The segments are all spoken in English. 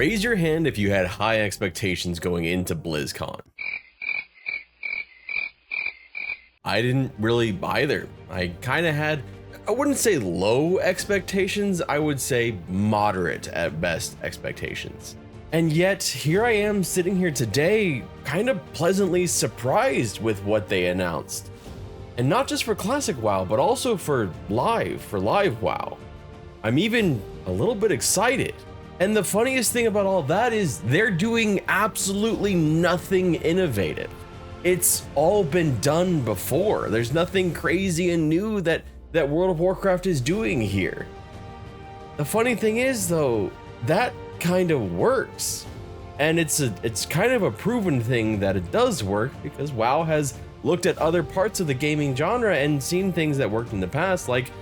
Raise your hand if you had high expectations going into BlizzCon. I didn't really either. I kind of had, I wouldn't say low expectations, I would say moderate at best expectations. And yet, here I am sitting here today, kind of pleasantly surprised with what they announced. And not just for Classic WoW, but also for live WoW. I'm even a little bit excited. And the funniest thing about all that is they're doing absolutely nothing innovative. It's all been done before. There's nothing crazy and new that World of Warcraft is doing here. The funny thing is though, that kind of works. And it's kind of a proven thing that it does work because WoW has looked at other parts of the gaming genre and seen things that worked in the past, like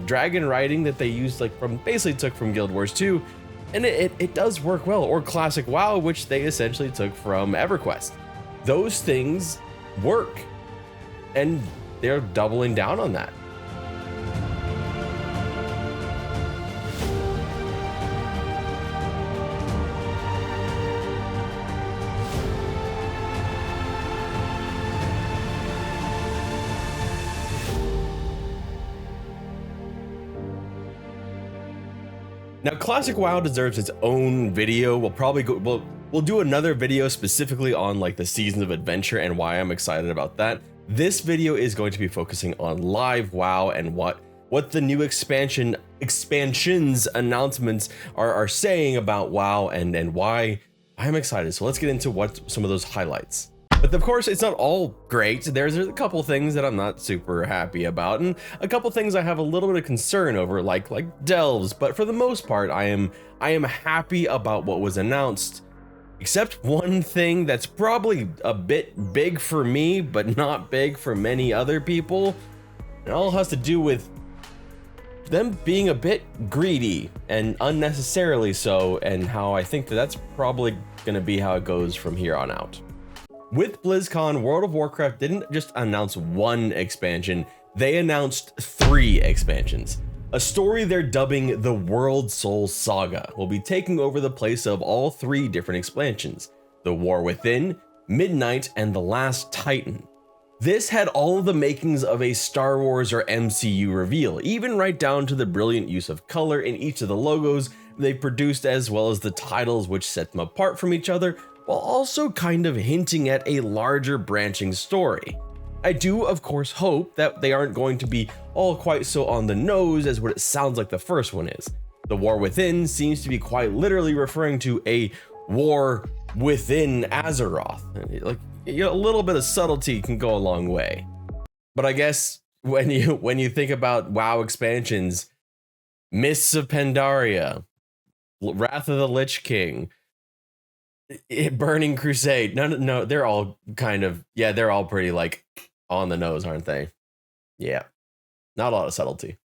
dragon riding that they used basically took from Guild Wars 2, and it does work well, or Classic WoW, which they essentially took from EverQuest. Those things work, and they're doubling down on that. Now, Classic WoW deserves its own video. We'll do another video specifically on the Seasons of Adventure and why I'm excited about that. This video is going to be focusing on live WoW and what the new expansions announcements are saying about WoW and why I'm excited. So let's get into what some of those highlights. But of course, it's not all great. There's a couple things that I'm not super happy about, and a couple things I have a little bit of concern over, like delves. But for the most part, I am happy about what was announced, except one thing that's probably a bit big for me, but not big for many other people. It all has to do with them being a bit greedy and unnecessarily so, and how I think that's probably going to be how it goes from here on out. With BlizzCon, World of Warcraft didn't just announce one expansion, they announced 3 expansions. A story they're dubbing the Worldsoul Saga will be taking over the place of all 3 different expansions: The War Within, Midnight, and The Last Titan. This had all of the makings of a Star Wars or MCU reveal, even right down to the brilliant use of color in each of the logos they produced, as well as the titles which set them apart from each other, while also kind of hinting at a larger branching story. I do, of course, hope that they aren't going to be all quite so on the nose as what it sounds like the first one is. The War Within seems to be quite literally referring to a war within Azeroth. A little bit of subtlety can go a long way. But I guess when you think about WoW expansions, Mists of Pandaria, Wrath of the Lich King, Burning Crusade, no, they're all kind of, they're all pretty on the nose, aren't they? Yeah, not a lot of subtlety.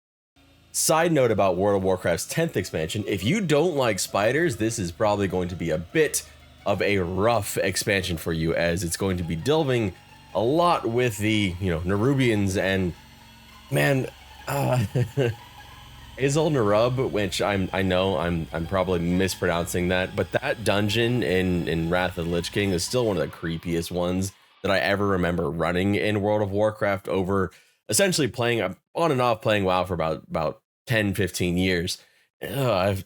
Side note about World of Warcraft's 10th expansion: if you don't like spiders, this is probably going to be a bit of a rough expansion for you, as it's going to be delving a lot with the Nerubians and Izal Nerub, which I know I'm probably mispronouncing that, but that dungeon in Wrath of the Lich King is still one of the creepiest ones that I ever remember running in World of Warcraft, over essentially playing on and off playing WoW for about 10-15 years. I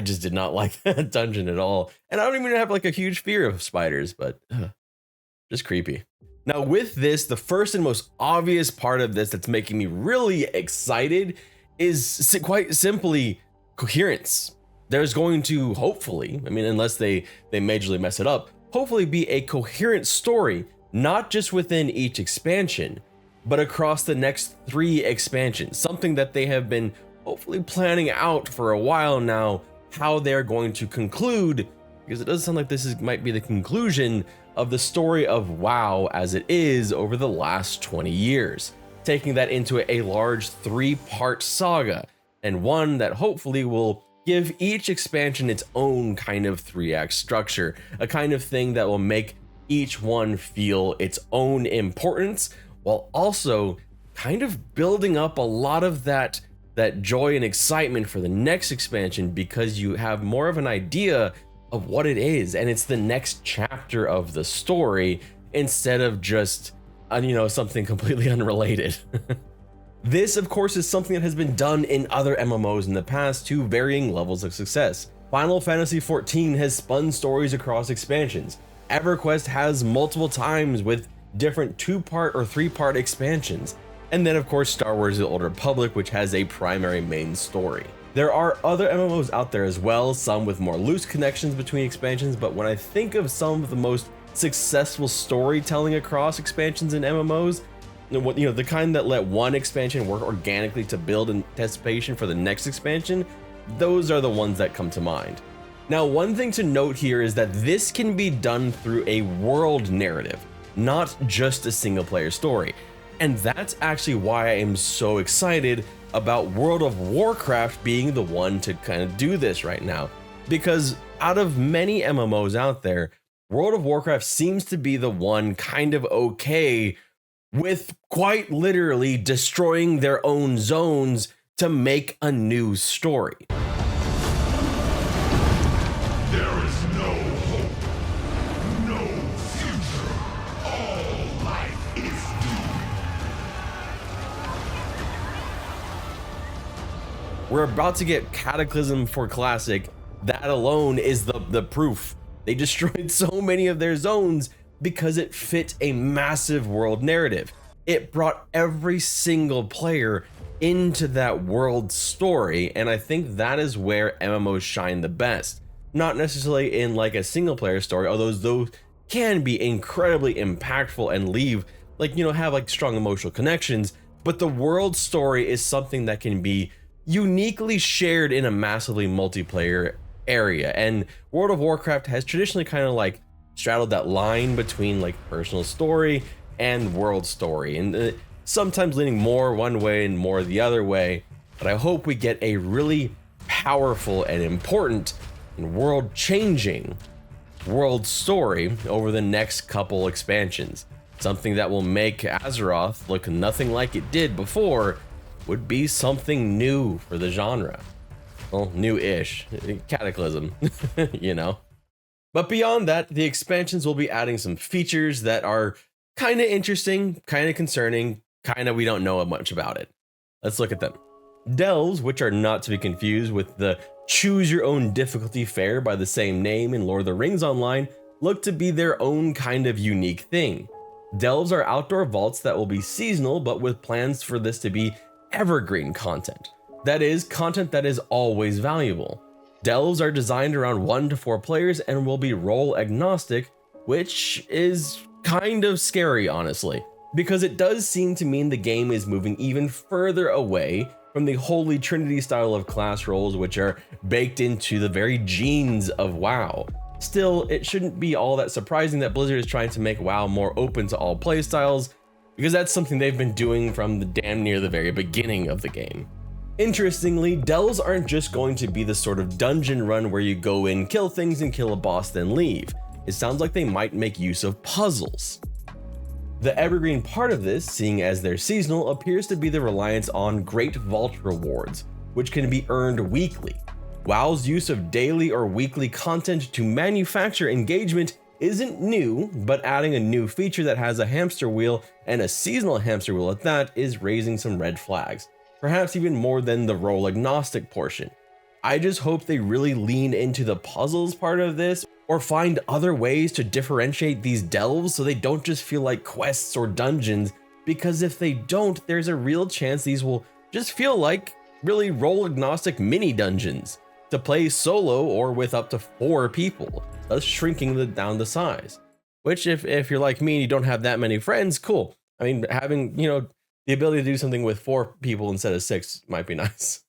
just did not like that dungeon at all, and I don't even have a huge fear of spiders, but just creepy. Now with this, the first and most obvious part of this that's making me really excited is quite simply coherence. There's going to hopefully, unless they majorly mess it up, hopefully be a coherent story, not just within each expansion, but across the next 3 expansions, something that they have been hopefully planning out for a while now, how they're going to conclude, because it does sound like this might be the conclusion of the story of WoW as it is over the last 20 years. Taking that into a large 3-part saga, and one that hopefully will give each expansion its own kind of 3-act structure, a kind of thing that will make each one feel its own importance, while also kind of building up a lot of that joy and excitement for the next expansion, because you have more of an idea of what it is, and it's the next chapter of the story instead of just something completely unrelated. This, of course, is something that has been done in other MMOs in the past to varying levels of success. Final Fantasy XIV has spun stories across expansions. EverQuest has multiple times with different 2-part or 3-part expansions. And then, of course, Star Wars: The Old Republic, which has a primary main story. There are other MMOs out there as well, some with more loose connections between expansions, but when I think of some of the most successful storytelling across expansions in MMOs, the kind that let one expansion work organically to build anticipation for the next expansion, those are the ones that come to mind. Now, one thing to note here is that this can be done through a world narrative, not just a single player story. And that's actually why I am so excited about World of Warcraft being the one to kind of do this right now. Because out of many MMOs out there, World of Warcraft seems to be the one kind of okay with quite literally destroying their own zones to make a new story. There is no hope, no future. All life is doomed. We're about to get Cataclysm for Classic. That alone is the proof. They destroyed so many of their zones because it fit a massive world narrative. It brought every single player into that world story, and I think that is where MMOs shine the best. Not necessarily in like a single player story, although those can be incredibly impactful and leave have like strong emotional connections, but the world story is something that can be uniquely shared in a massively multiplayer area. And World of Warcraft has traditionally kind of like straddled that line between like personal story and world story, and sometimes leaning more one way and more the other way. But I hope we get a really powerful and important and world-changing world story over the next couple expansions. Something that will make Azeroth look nothing like it did before would be something new for the genre. Well, new-ish. Cataclysm, But beyond that, the expansions will be adding some features that are kind of interesting, kind of concerning, kind of we don't know much about it. Let's look at them. Delves, which are not to be confused with the choose your own difficulty fare by the same name in Lord of the Rings Online, look to be their own kind of unique thing. Delves are outdoor vaults that will be seasonal, but with plans for this to be evergreen content. That is, content that is always valuable. Delves are designed around 1 to 4 players and will be role agnostic, which is kind of scary, honestly, because it does seem to mean the game is moving even further away from the Holy Trinity style of class roles, which are baked into the very genes of WoW. Still, it shouldn't be all that surprising that Blizzard is trying to make WoW more open to all playstyles, because that's something they've been doing from the damn near the very beginning of the game. Interestingly, delves aren't just going to be the sort of dungeon run where you go in, kill things, and kill a boss, then leave. It sounds like they might make use of puzzles. The evergreen part of this, seeing as they're seasonal, appears to be the reliance on Great Vault rewards, which can be earned weekly. WoW's use of daily or weekly content to manufacture engagement isn't new, but adding a new feature that has a hamster wheel, and a seasonal hamster wheel at that, is raising some red flags. Perhaps even more than the role agnostic portion. I just hope they really lean into the puzzles part of this, or find other ways to differentiate these delves so they don't just feel like quests or dungeons, because if they don't, there's a real chance these will just feel like really role agnostic mini dungeons to play solo or with up to 4 people, thus shrinking down the size. Which if you're like me and you don't have that many friends, cool. I mean, having, the ability to do something with 4 people instead of 6 might be nice.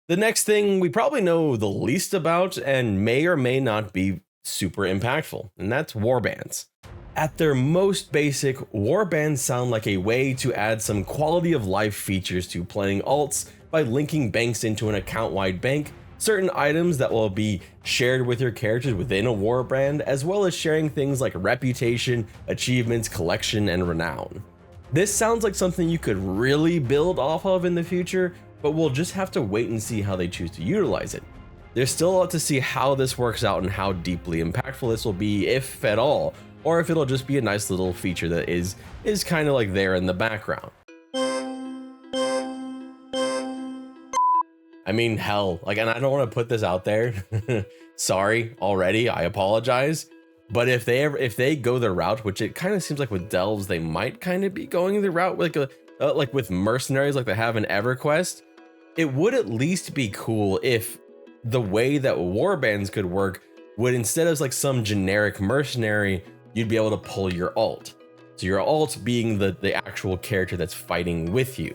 The next thing we probably know the least about and may or may not be super impactful, and that's warbands. At their most basic, warbands sound like a way to add some quality of life features to playing alts by linking banks into an account-wide bank, certain items that will be shared with your characters within a warband, as well as sharing things like reputation, achievements, collection, and renown. This sounds like something you could really build off of in the future, but we'll just have to wait and see how they choose to utilize it. There's still a lot to see how this works out and how deeply impactful this will be, if at all, or if it'll just be a nice little feature that is kind of like there in the background. I mean, hell, like, and I don't want to put this out there. Sorry already, I apologize. But if they go the route, which it kind of seems like with Delves, they might kind of be going the route like with mercenaries like they have in EverQuest, it would at least be cool if the way that Warbands could work would, instead of like some generic mercenary, you'd be able to pull your alt. So your alt being the actual character that's fighting with you.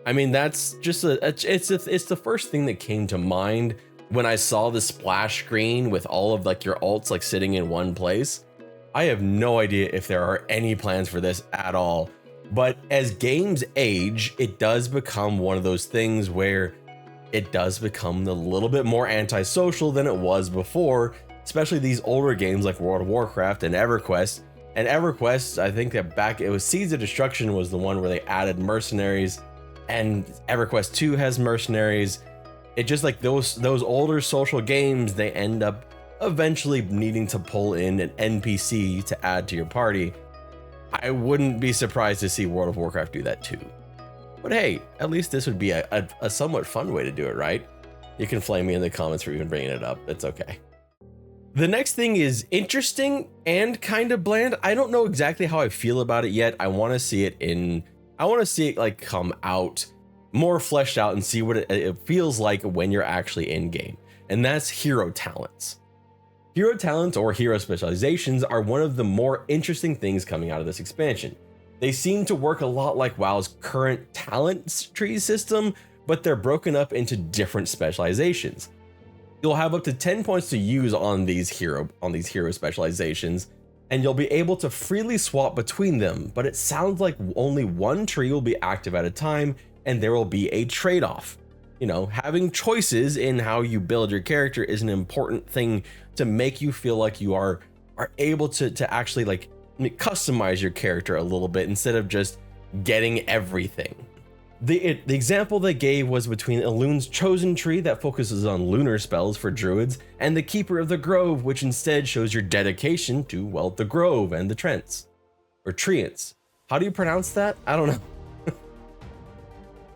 I mean, that's just it's the first thing that came to mind when I saw the splash screen with all of like your alts like sitting in one place. I have no idea if there are any plans for this at all. But as games age, it does become one of those things where it does become a little bit more antisocial than it was before, especially these older games like World of Warcraft and EverQuest. And EverQuest, I think that it was Seeds of Destruction was the one where they added mercenaries, and EverQuest 2 has mercenaries. It just like those older social games, they end up eventually needing to pull in an NPC to add to your party. I wouldn't be surprised to see World of Warcraft do that too. But hey, at least this would be a somewhat fun way to do it, right? You can flame me in the comments for even bringing it up. It's okay. The next thing is interesting and kind of bland. I don't know exactly how I feel about it yet. I want to see it like come out more fleshed out and see what it feels like when you're actually in game. And that's hero talents. Hero talents or hero specializations are one of the more interesting things coming out of this expansion. They seem to work a lot like WoW's current talent tree system, but they're broken up into different specializations. You'll have up to 10 points to use on these hero specializations, and you'll be able to freely swap between them, but it sounds like only one tree will be active at a time, and there will be a trade-off. You know, having choices in how you build your character is an important thing to make you feel like you are able to actually like customize your character a little bit instead of just getting everything. The example they gave was between Elun's chosen tree that focuses on lunar spells for druids, and the Keeper of the Grove, which instead shows your dedication to, well, the Grove and the Trents. Or Treants. How do you pronounce that? I don't know.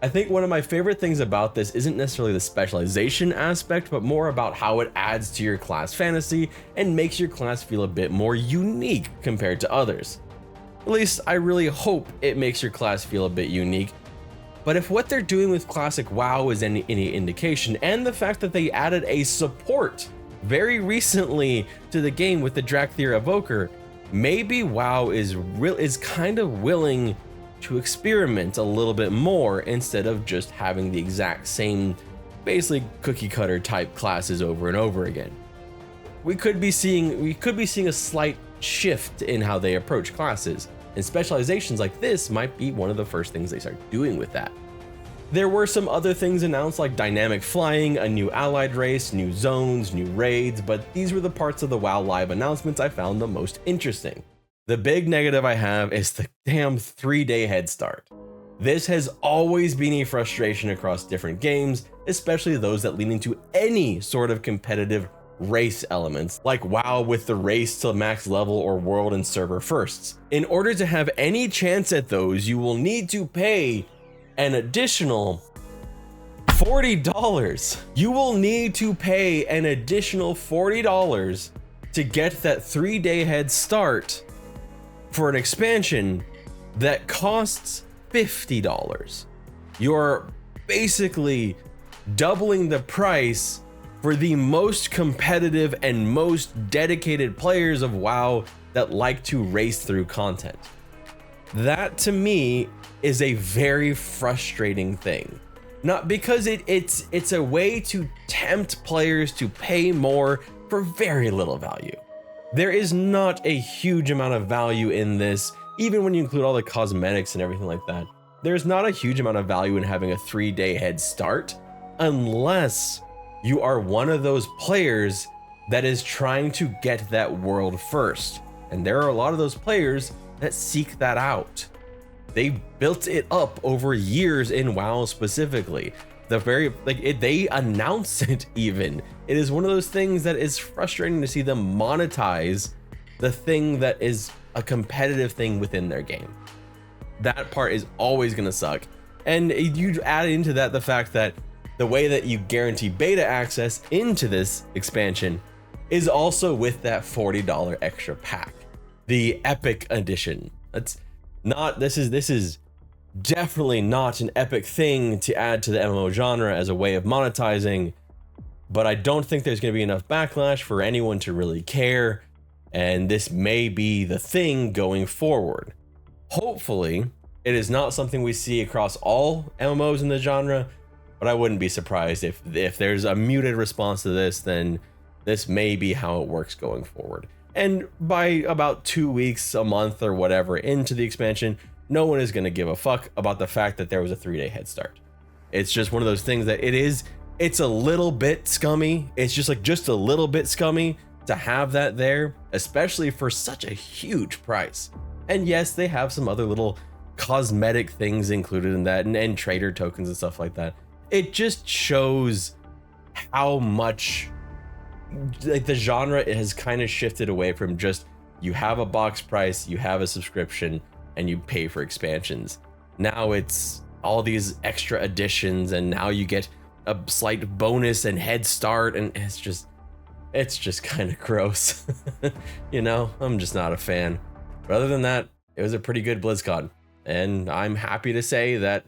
I think one of my favorite things about this isn't necessarily the specialization aspect, but more about how it adds to your class fantasy and makes your class feel a bit more unique compared to others. At least I really hope it makes your class feel a bit unique. But if what they're doing with classic WoW is any indication, and the fact that they added a support very recently to the game with the Drakthir Evoker, maybe WoW is kind of willing to experiment a little bit more instead of just having the exact same, basically cookie cutter type classes over and over again. We could be seeing a slight shift in how they approach classes, and specializations like this might be one of the first things they start doing with that. There were some other things announced like dynamic flying, a new allied race, new zones, new raids, but these were the parts of the WoW Live announcements I found the most interesting. The big negative I have is the damn 3-day head start. This has always been a frustration across different games, especially those that lean into any sort of competitive race elements, like WoW with the race to max level or world and server firsts. In order to have any chance at those, you will need to pay an additional $40. You will need to pay an additional $40 to get that 3-day head start for an expansion that costs $50. You're basically doubling the price for the most competitive and most dedicated players of WoW that like to race through content. That to me is a very frustrating thing. Not because it's a way to tempt players to pay more for very little value. There is not a huge amount of value in this, even when you include all the cosmetics and everything like that. There's not a huge amount of value in having a 3-day head start, unless you are one of those players that is trying to get that world first. And there are a lot of those players that seek that out. They built it up over years in WoW specifically. the very they announce it even. It is one of those things that is frustrating to see them monetize the thing that is a competitive thing within their game. That part is always going to suck. And you add into that the fact that the way that you guarantee beta access into this expansion is also with that $40 extra pack, the epic edition. This is definitely not an epic thing to add to the MMO genre as a way of monetizing, but I don't think there's going to be enough backlash for anyone to really care, and this may be the thing going forward. Hopefully, it is not something we see across all MMOs in the genre, but I wouldn't be surprised if there's a muted response to this, then this may be how it works going forward. And by about 2 weeks, a month, or whatever into the expansion, no one is going to give a fuck about the fact that there was a 3-day head start. It's just one of those things that it's a little bit scummy. It's just a little bit scummy to have that there, especially for such a huge price. And yes, they have some other little cosmetic things included in that, and trader tokens and stuff like that. It just shows how much the genre has kind of shifted away from just you have a box price, you have a subscription, and you pay for expansions. Now it's all these extra additions, and now you get a slight bonus and head start, and it's just kind of gross. You know, I'm just not a fan. But other than that, it was a pretty good BlizzCon, and I'm happy to say that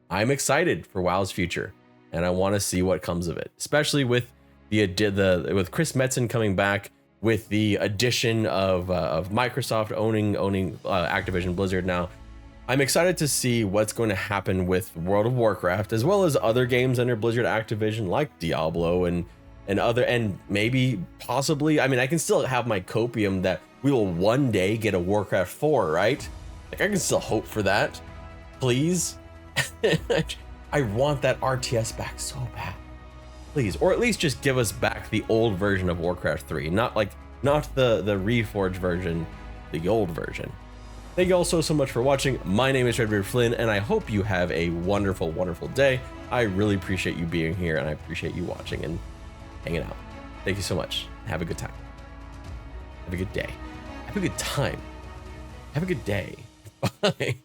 I'm excited for WoW's future, and I want to see what comes of it, especially with with Chris Metzen coming back, with the addition of Microsoft owning Activision Blizzard now. I'm excited to see what's going to happen with World of Warcraft, as well as other games under Blizzard Activision like Diablo and maybe possibly, I mean, I can still have my copium that we will one day get a Warcraft 4, right? Like, I can still hope for that. Please. I want that RTS back so bad. Please, or at least just give us back the old version of Warcraft 3, not the reforged version, the old version. Thank you all so much for watching. My name is Redbeard Flynn, and I hope you have a wonderful, wonderful day. I really appreciate you being here, and I appreciate you watching and hanging out. Thank you so much. Have a good time. Have a good day. Have a good time. Have a good day. Bye.